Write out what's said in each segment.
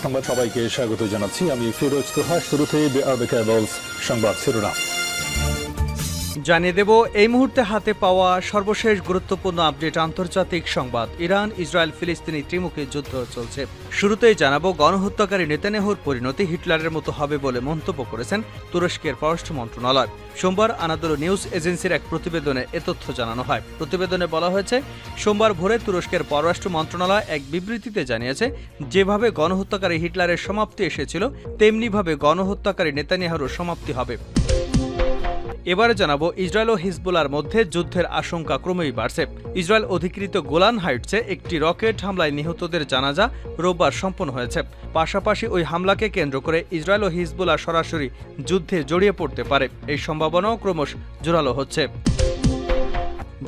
সংবাদ সবাইকে স্বাগত জানাচ্ছি। আমি ফিরোজ তোহা। শুরুতে সংবাদ শিরোনাম জানিয়ে দেব এই মুহূর্তে হাতে পাওয়া সর্বশেষ গুরুত্বপূর্ণ আপডেট। আন্তর্জাতিক সংবাদ। ইরান ইসরায়েল ফিলিস্তিনি ত্রিমুখী যুদ্ধ চলছে। শুরুতেই জানাবো গণহত্যাকারী নেতানিয়াহুর পরিণতি হিটলারের মতো হবে বলে মন্তব্য করেছেন তুরস্কের পররাষ্ট্র মন্ত্রণালয়। সোমবার আনাদোলু নিউজ এজেন্সির এক প্রতিবেদনে এ তথ্য জানানো হয়। প্রতিবেদনে বলা হয়েছে, সোমবার ভোরে তুরস্কের পররাষ্ট্র মন্ত্রণালয় এক বিবৃতিতে জানিয়েছে, যেভাবে গণহত্যাকারী হিটলারের সমাপ্তি এসেছিল তেমনিভাবে গণহত্যাকারী নেতানিয়াহুর সমাপ্তি হবে। এবারে জানাবো ইসরায়েল ও হিজবুলার মধ্যে যুদ্ধের আশঙ্কা ক্রমেই বাড়ছে। ইসরায়েল অধিকৃত গোলান হাইটসে একটি রকেট হামলায় নিহতদের জানাজা রোববার সম্পন্ন হয়েছে। পাশাপাশি ওই হামলাকে কেন্দ্র করে ইসরায়েল ও হিজবুলা সরাসরি যুদ্ধে জড়িয়ে পড়তে পারে, এই সম্ভাবনাও ক্রমশ জোরালো হচ্ছে।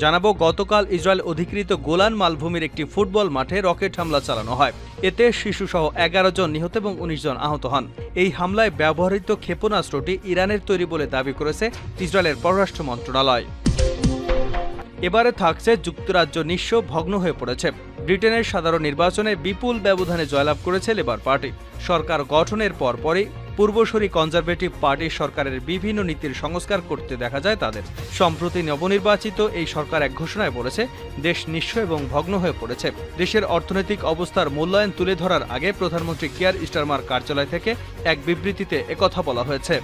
জানাবো গতকাল ইসরায়েল অধিকৃত গোলান মালভূমির একটি ফুটবল মাঠে রকেট হামলা চালানো হয়। এতে শিশুসহ 11 জন নিহত এবং 19 জন আহত হন। এই হামলায় ব্যবহৃত ক্ষেপণাস্ত্রটি ইরানের তৈরি বলে দাবি করেছে ইসরায়েলের পররাষ্ট্র মন্ত্রণালয়। এবারে থাকছে যুক্তরাজ্য নিঃস্ব, ভগ্ন হয়ে পড়েছে। ব্রিটেনের সাধারণ নির্বাচনে বিপুল ব্যবধানে জয়লাভ করেছে লেবার পার্টি। সরকার গঠনের পরপরই পূর্বসরী কনজারভেটিভ পার্টি সরকারের বিভিন্ন নীতির সংস্কার করতে দেখা যায় তাদের। সম্প্রতি নবনির্বাচিত এই সরকার এক ঘোষণায় বলেছে, দেশ নিঃস্ব এবং ভগ্ন হয়ে পড়েছে। দেশের অর্থনৈতিক অবস্থার মূল্যায়ন তুলে ধরার আগে প্রধানমন্ত্রী কিয়ার স্টারমার কার্যালয় থেকে এক বিবৃতিতে একথা বলা হয়েছে।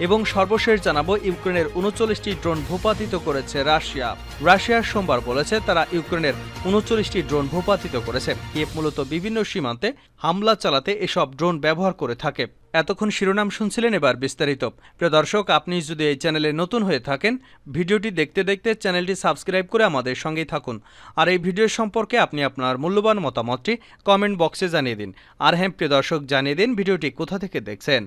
এবং সর্বশেষ জানাবো ইউক্রেনের 39টি ড্রোন ভূপাতিত করেছে রাশিয়া। রাশিয়া সোমবার বলেছে তারা ইউক্রেনের 39টি ড্রোন ভূপাতিত করেছে। কিয়েভ মূলত বিভিন্ন সীমান্তে হামলা চালাতে এসব ড্রোন ব্যবহার করে থাকে। এতক্ষণ শিরোনাম শুনছিলেন, এবার বিস্তারিত। প্রিয় দর্শক, আপনি যদি এই চ্যানেলে নতুন হয়ে থাকেন, ভিডিওটি দেখতে দেখতে চ্যানেলটি সাবস্ক্রাইব করে আমাদের সঙ্গেই থাকুন। আর এই ভিডিও সম্পর্কে আপনি আপনার মূল্যবান মতামতটি কমেন্ট বক্সে জানিয়ে দিন। আর হ্যাঁ প্রিয় দর্শক, জানিয়ে দিন ভিডিওটি কোথা থেকে দেখছেন।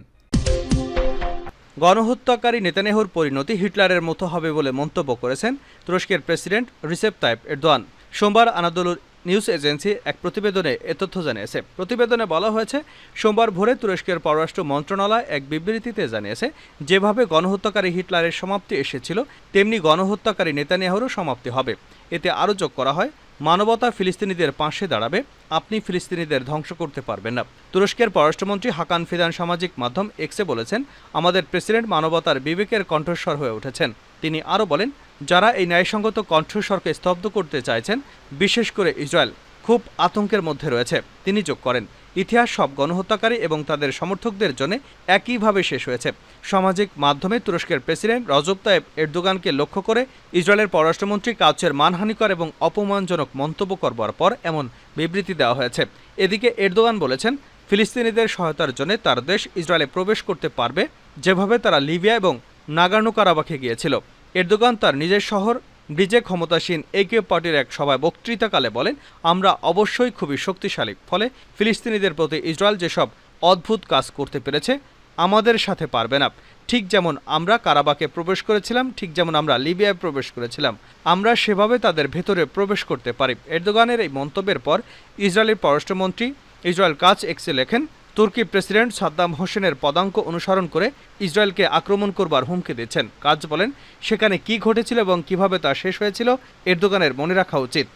গণহত্যাকারী নেতানিয়াহুর পরিণতি হিটলারের মতো হবে বলে মন্তব্য করেছেন তুরস্কের প্রেসিডেন্ট রিসেপ তাইপ এরদোয়ান। সোমবার আনাদোলু নিউজ এজেন্সি এক প্রতিবেদনে এ তথ্য জানিয়েছে। প্রতিবেদনে বলা হয়েছে, সোমবার ভোরে তুরস্কের পররাষ্ট্র মন্ত্রণালয় এক বিবৃতিতে জানিয়েছে, যেভাবে গণহত্যাকারী হিটলারের সমাপ্তি এসেছিল তেমনি গণহত্যাকারী নেতানিয়াহুরও সমাপ্তি হবে। এতে আরও যোগ করা হয়, মানবতা ফিলিস্তিনিদের পাশে দাঁড়াবে, আপনি ফিলিস্তিনিদের ধ্বংস করতে পারবেন না। তুরস্কের পররাষ্ট্রমন্ত্রী হাকান ফিদান সামাজিক মাধ্যম এক্সে বলেছেন, আমাদের প্রেসিডেন্ট মানবতার বিবেকের কণ্ঠস্বর হয়ে উঠেছেন। তিনি আরও বলেন, যারা এই ন্যায়সঙ্গত কণ্ঠস্বরকে স্তব্ধ করতে চাইছেন, বিশেষ করে ইসরায়েল, খুব আতঙ্কের মধ্যে রয়েছে। তিনি যোগ করেন, ইতিহাস সব গণহত্যাকারী এবং তাদের সমর্থকদের জন্য একইভাবে শেষ হয়েছে। সামাজিক মাধ্যমে তুরস্কের প্রেসিডেন্ট রজব তাইপ এরদোগানকে লক্ষ্য করে ইসরায়েলের পররাষ্ট্রমন্ত্রী কাউচের মানহানিকর এবং অপমানজনক মন্তব্য করবার পর এমন বিবৃতি দেওয়া হয়েছে। এদিকে এরদোগান বলেছেন, ফিলিস্তিনিদের সহায়তার জন্য তার দেশ ইসরায়েলে প্রবেশ করতে পারবে, যেভাবে তারা লিবিয়া এবং নাগোর্নো কারাবাখে গিয়েছিল। এরদোগান তার নিজের শহর ব্রিজে ক্ষমতাসীন একে পার্টির এক সভায় বক্তৃতাকালে বলেন, আমরা অবশ্যই খুবই শক্তিশালী, ফলে ফিলিস্তিনিদের প্রতি ইসরায়েল যেসব অদ্ভুত কাজ করতে পেরেছে আমাদের সাথে পারবে না। ঠিক যেমন আমরা কারাবাখে প্রবেশ করেছিলাম, ঠিক যেমন আমরা লিবিয়ায় প্রবেশ করেছিলাম, আমরা সেভাবে তাদের ভেতরে প্রবেশ করতে পারি। এরদোগানের এই মন্তব্যের পর ইসরায়েলের পররাষ্ট্রমন্ত্রী ইসরায়েল কাচ এক্সে লেখেন, তুর্কি প্রেসিডেন্ট সাদ্দাম হোসেনের পদাঙ্ক অনুসরণ করে ইসরায়েলকে আক্রমণ করবার হুমকি দিচ্ছেন। কাজ বলেন, সেখানে কি ঘটেছিল এবং কিভাবে তা শেষ হয়েছিল এরদোগানের মনে রাখা উচিত।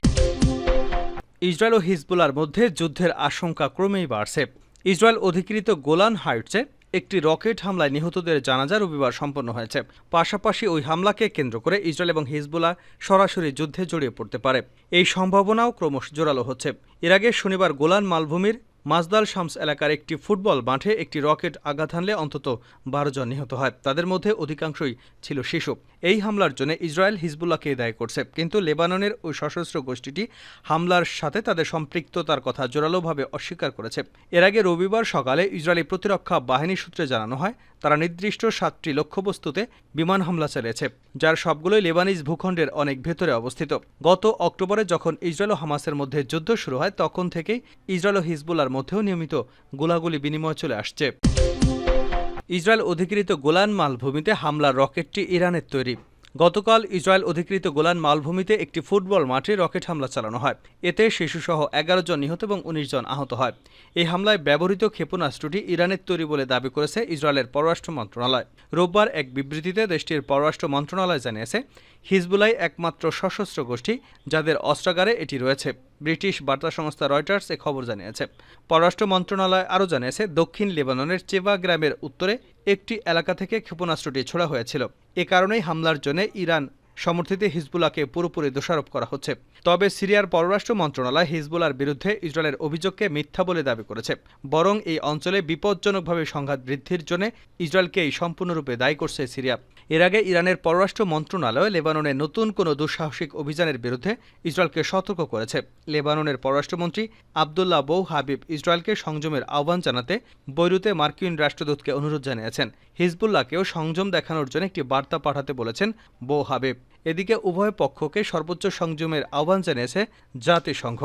ইসরায়েল ও হিজবুলার মধ্যে যুদ্ধের আশঙ্কা ক্রমেই বাড়ছে। ইসরায়েল অধিকৃত গোলান হাইটসে একটি রকেট হামলায় নিহতদের জানাজা রবিবার সম্পন্ন হয়েছে। পাশাপাশি ওই হামলাকে কেন্দ্র করে ইসরায়েল এবং হিজবুলা সরাসরি যুদ্ধে জড়িয়ে পড়তে পারে, এই সম্ভাবনাও ক্রমশ জোরালো হচ্ছে। এর আগে শনিবার গোলান মালভূমির মাজদাল শামস এলাকার একটি ফুটবল মাঠে একটি রকেট আঘাত হানলে অন্তত 12 জন নিহত হয়। তাদের মধ্যে অধিকাংশই ছিল শিশু। এই হামলার জন্য ইসরায়েল হিজবুল্লাহকে দায়ী করছে, কিন্তু লেবাননের ওই সশস্ত্র গোষ্ঠীটি হামলার সাথে তাদের সম্পৃক্ততার কথা জোরালোভাবে অস্বীকার করেছে। এর আগে রবিবার সকালে ইসরায়েলি প্রতিরক্ষা বাহিনী সূত্রে জানানো হয়, তারা নির্দিষ্ট 7টি লক্ষ্যবস্তুতে বিমান হামলা চালিয়েছে, যার সবগুলোই লেবানিজ ভূখণ্ডের অনেক ভেতরে অবস্থিত। গত অক্টোবরে যখন ইসরায়েল ও হামাসের মধ্যে যুদ্ধ শুরু হয়, তখন থেকেই ইসরায়েল ও হিজবুল্লাহর মধ্যেও নিয়মিত গোলাগুলি বিনিময় চলে আসছে। ইসরায়েল অধিকৃত গোলান মালভূমিতে হামলার রকেটটি ইরানের তৈরি। গতকাল ইসরায়েল অধিকৃত গোলান মালভূমিতে একটি ফুটবল মাঠে রকেট হামলা চালানো হয়। এতে শিশুসহ 11 জন নিহত এবং 19 জন আহত হয়। এই হামলায় ব্যবহৃত ক্ষেপণাস্ত্রটি ইরানের তৈরি বলে দাবি করেছে ইসরায়েলের পররাষ্ট্র মন্ত্রণালয়। রোববার এক বিবৃতিতে দেশটির পররাষ্ট্র মন্ত্রণালয় জানিয়েছে, হিজবুল্লাহ একমাত্র সশস্ত্র গোষ্ঠী যাদের অস্ত্রাগারে এটি রয়েছে। ব্রিটিশ বার্তা সংস্থা রয়টার্স এ খবর জানিয়েছে। পররাষ্ট্র মন্ত্রণালয় আরও জানিয়েছে, দক্ষিণ লেবাননের চেবা গ্রামের উত্তরে একটি এলাকা থেকে ক্ষেপণাস্ত্রটি ছোড়া হয়েছিল। এ কারণেই হামলার জন্য ইরান সমর্থিত হিজবুল্লাহকে পুরোপুরি দোষারোপ করা হচ্ছে। তবে সিরিয়ার পররাষ্ট্র মন্ত্রণালয় হিজবুল্লাহর বিরুদ্ধে ইসরায়েলের অভিযোগকে মিথ্যা বলে দাবি করেছে। বরং এই অঞ্চলে বিপজ্জনকভাবে সংঘাত বৃদ্ধির জন্য ইসরায়েলকেই সম্পূর্ণরূপে দায়ী করছে সিরিয়া। এর আগে ইরানের পররাষ্ট্র মন্ত্রণালয় লেবাননে নতুন কোনো দুঃসাহসিক অভিযানের বিরুদ্ধে ইসরায়েলকে সতর্ক করেছে। লেবাননের পররাষ্ট্রমন্ত্রী আবদুল্লাহ বৌ হাবিব ইসরায়েলকে সংযমের আহ্বান জানাতে বৈরুতে মার্কিন রাষ্ট্রদূতকে অনুরোধ জানিয়েছেন। হিজবুল্লাহকেও সংযম দেখানোর জন্য একটি বার্তা পাঠাতে বলেছেন বৌ হাবিব। এদিকে উভয় পক্ষকে সর্বোচ্চ সংযমের আহ্বান জানিয়েছে জাতিসংঘ।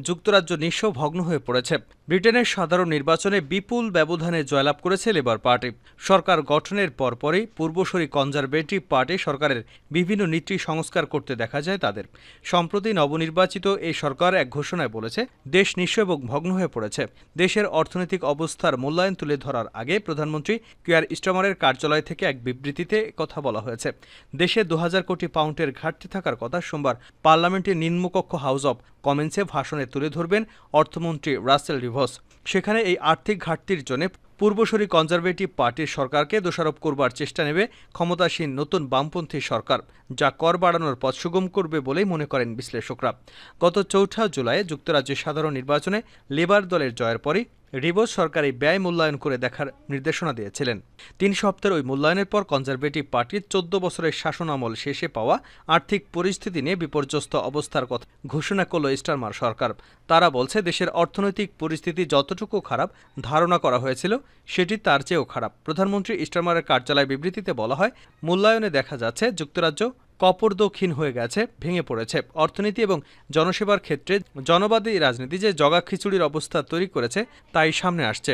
যুক্তরাজ্য নিঃস্ব ভগ্ন হয়ে পড়েছে। ব্রিটেনের সাধারণ নির্বাচনে বিপুল ব্যবধানে জয়লাভ করেছে লেবার পার্টি। সরকার গঠনের পরপরই পূর্বসরী কনজারভেটিভ পার্টি সরকারের বিভিন্ন নীতি সংস্কার করতে দেখা যায় তাদের। সম্প্রতি নবনির্বাচিত এই সরকার এক ঘোষণায় বলেছে, দেশ নিঃস্ব এবং ভগ্ন হয়ে পড়েছে। দেশের অর্থনৈতিক অবস্থার মূল্যায়ন তুলে ধরার আগে প্রধানমন্ত্রী কিয়ার স্টারমারের কার্যালয় থেকে এক বিবৃতিতে কথা বলা হয়েছে। দেশে 2000 কোটি পাউন্ডের ঘাটতি থাকার কথা সোমবার পার্লামেন্টের নিম্নকক্ষ হাউস অব কমন্সে ভাষণে তুলে ধরবেন অর্থমন্ত্রী রাসেল রিভস। সেখানে এই আর্থিক ঘাটতির জন্য পূর্বসরী কনজারভেটিভ পার্টির সরকারকে দোষারোপ করবার চেষ্টা নেবে ক্ষমতাসীন নতুন বামপন্থী সরকার, যা কর বাড়ানোর পথ সুগম করবে বলেই মনে করেন বিশ্লেষকরা। গত 4 জুলাই যুক্তরাজ্যের সাধারণ নির্বাচনে লেবার দলের জয়ের পরই রিভস সরকারি ব্যয় মূল্যায়ন করে দেখার নির্দেশনা দিয়েছিলেন। 3 সপ্তাহের ওই মূল্যায়নের পর কনজারভেটিভ পার্টির 14 বছরের শাসনামল শেষে পাওয়া আর্থিক পরিস্থিতি নিয়ে বিপর্যস্ত অবস্থার কথা ঘোষণা করল স্টারমার সরকার। তারা বলছে, দেশের অর্থনৈতিক পরিস্থিতি যতটুকু খারাপ ধারণা করা হয়েছিল সেটি তার চেয়েও খারাপ। প্রধানমন্ত্রী স্টারমারের কার্যালয় বিবৃতিতে বলা হয়, মূল্যায়নে দেখা যাচ্ছে যুক্তরাজ্য কপর্দক্ষীণ হয়ে গেছে, ভেঙে পড়েছে। অর্থনীতি এবং জনসেবার ক্ষেত্রে জনবাদী রাজনীতি যে জগা খিচুড়ির অবস্থা তৈরি করেছে তাই সামনে আসছে।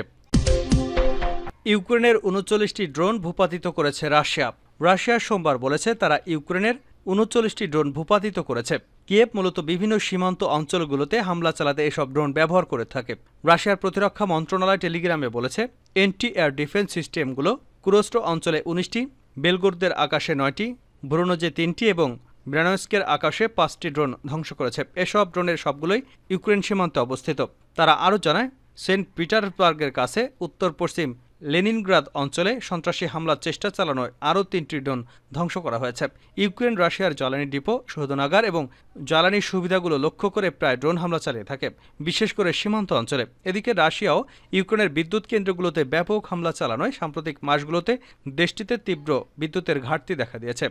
ইউক্রেনের 39টি ড্রোন ভূপাতিত করেছে রাশিয়া। রাশিয়া সোমবার বলেছে, তারা ইউক্রেনের 39টি ড্রোন ভূপাতিত করেছে। কিয়েভ মূলত বিভিন্ন সীমান্ত অঞ্চলগুলোতে হামলা চালাতে এসব ড্রোন ব্যবহার করে থাকে। রাশিয়ার প্রতিরক্ষা মন্ত্রণালয় টেলিগ্রামে বলেছে, এন্টি এয়ার ডিফেন্স সিস্টেমগুলো কুরস্ক অঞ্চলে 19টি, বেলগোরদের আকাশে 9টি, ভ্রোনোজে 3টি এবং ব্রানস্কের আকাশে 5টি ড্রোন ধ্বংস করেছে। এসব ড্রোনের সবগুলোই ইউক্রেন সীমান্তে অবস্থিত। তারা আরও জানায়, সেন্ট পিটার্সবার্গের কাছে উত্তর পশ্চিম লেনিনগ্রাদ অঞ্চলে সন্ত্রাসী হামলার চেষ্টা চালানোয় আরও 3টি ড্রোন ধ্বংস করা হয়েছে। ইউক্রেন রাশিয়ার জ্বালানি ডিপো, শোধনাগার এবং জ্বালানি সুবিধাগুলো লক্ষ্য করে প্রায় ড্রোন হামলা চালিয়ে থাকে, বিশেষ করে সীমান্ত অঞ্চলে। এদিকে রাশিয়াও ইউক্রেনের বিদ্যুৎ কেন্দ্রগুলোতে ব্যাপক হামলা চালানোয় সাম্প্রতিক মাসগুলোতে দেশটিতে তীব্র বিদ্যুতের ঘাটতি দেখা দিয়েছে।